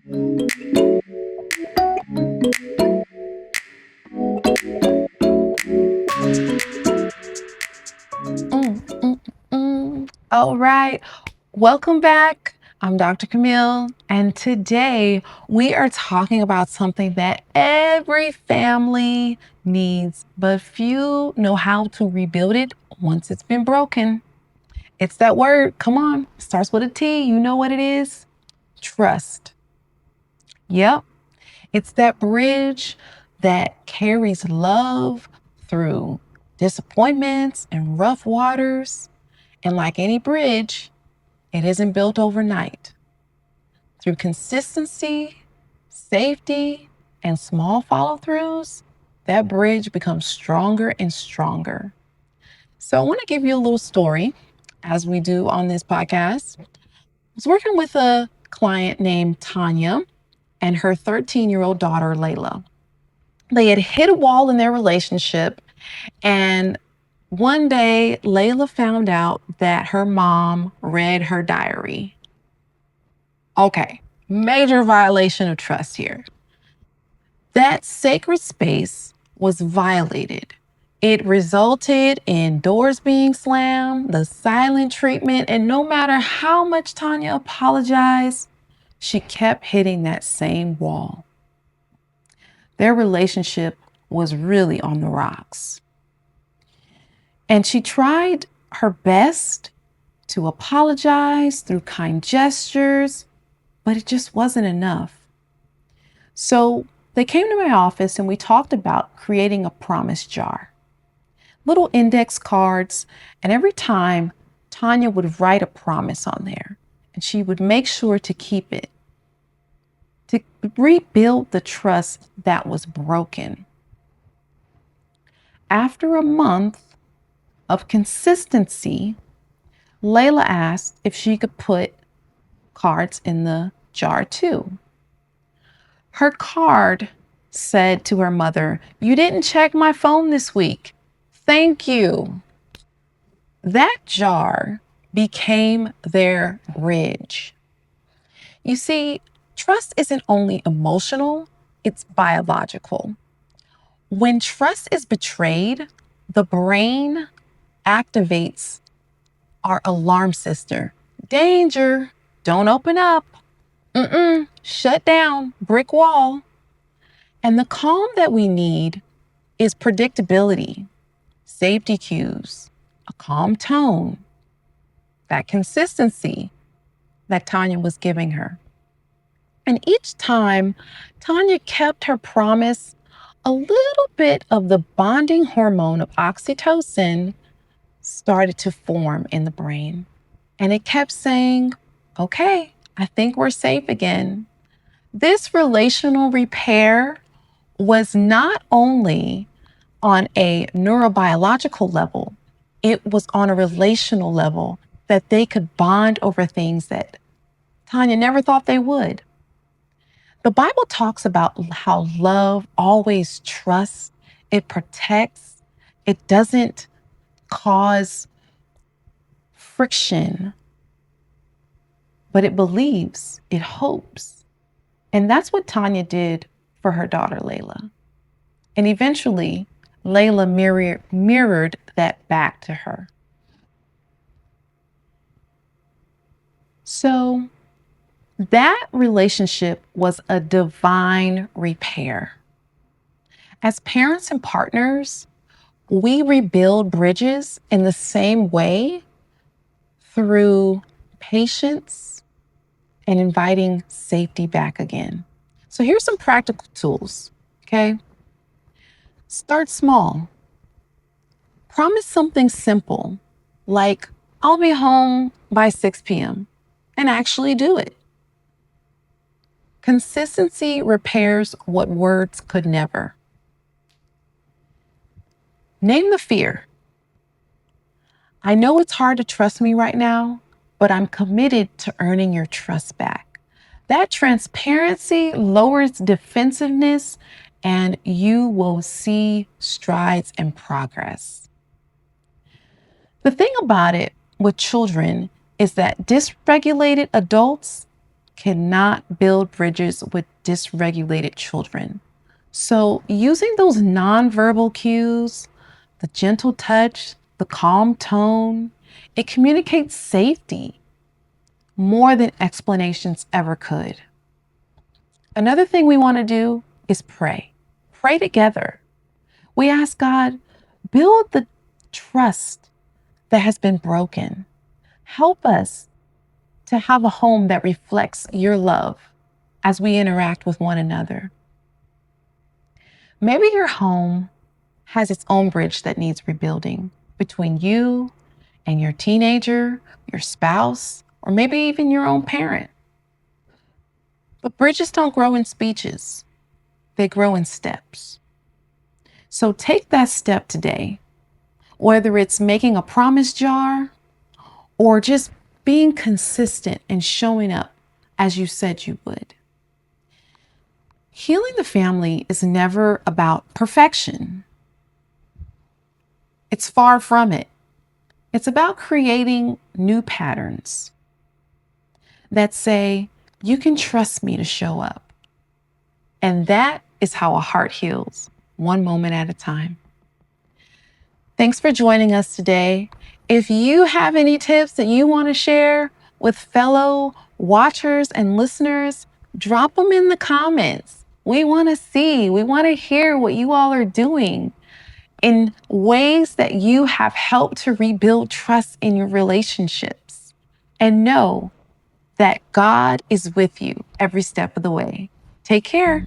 Mm, mm, All right. Welcome back. I'm Dr. Camille, and today we are talking about something that every family needs, but few know how to rebuild it once it's been broken. It's that word. Come on. Starts with a T. You know what it is? Trust. Yep. It's that bridge that carries love through disappointments and rough waters. And like any bridge, it isn't built overnight. Through consistency, safety, and small follow throughs, that bridge becomes stronger and stronger. So, I want to give you a little story, as we do on this podcast. I was working with a client named Tanya and her 13-year-old daughter, Layla. They had hit a wall in their relationship, and one day, Layla found out that her mom read her diary. Okay, major violation of trust here. That sacred space was violated. It resulted in doors being slammed, the silent treatment, and no matter how much Tanya apologized, she kept hitting that same wall. Their relationship was really on the rocks. And she tried her best to apologize through kind gestures, but it just wasn't enough. So they came to my office and we talked about creating a promise jar, little index cards. And every time Tanya would write a promise on there and she would make sure to keep it to rebuild the trust that was broken. After a month of consistency, Layla asked if she could put cards in the jar too. Her card said to her mother, "You didn't check my phone this week. Thank you." That jar became their bridge. You see, trust isn't only emotional, it's biological. When trust is betrayed, the brain activates our alarm system. Danger, don't open up. Shut down, brick wall. And the calm that we need is predictability, safety cues, a calm tone, that consistency that Tanya was giving her. And each time Tanya kept her promise, a little bit of the bonding hormone of oxytocin started to form in the brain. And it kept saying, okay, I think we're safe again. This relational repair was not only on a neurobiological level, it was on a relational level that they could bond over things that Tanya never thought they would. The Bible talks about how love always trusts, it protects, it doesn't cause friction, but it believes, it hopes. And that's what Tanya did for her daughter, Layla. And eventually, Layla mirrored that back to her. So that relationship was a divine repair. As parents and partners, we rebuild bridges in the same way through patience and inviting safety back again. So here's some practical tools, okay? Start small. Promise something simple, like I'll be home by 6 p.m., and actually do it. Consistency repairs what words could never. Name the fear. I know it's hard to trust me right now, but I'm committed to earning your trust back. That transparency lowers defensiveness and you will see strides and progress. The thing about it with children is that dysregulated adults cannot build bridges with dysregulated children. So, using those nonverbal cues, the gentle touch, the calm tone, it communicates safety more than explanations ever could. Another thing we want to do is pray. Pray together. We ask God, build the trust that has been broken. Help us to have a home that reflects your love as we interact with one another. Maybe your home has its own bridge that needs rebuilding between you and your teenager, your spouse, or maybe even your own parent. But bridges don't grow in speeches, they grow in steps. So take that step today, whether it's making a promise jar or just being consistent and showing up as you said you would. Healing the family is never about perfection. It's far from it. It's about creating new patterns that say, you can trust me to show up. And that is how a heart heals, one moment at a time. Thanks for joining us today. If you have any tips that you want to share with fellow watchers and listeners, drop them in the comments. We want to see, we want to hear what you all are doing in ways that you have helped to rebuild trust in your relationships. And know that God is with you every step of the way. Take care.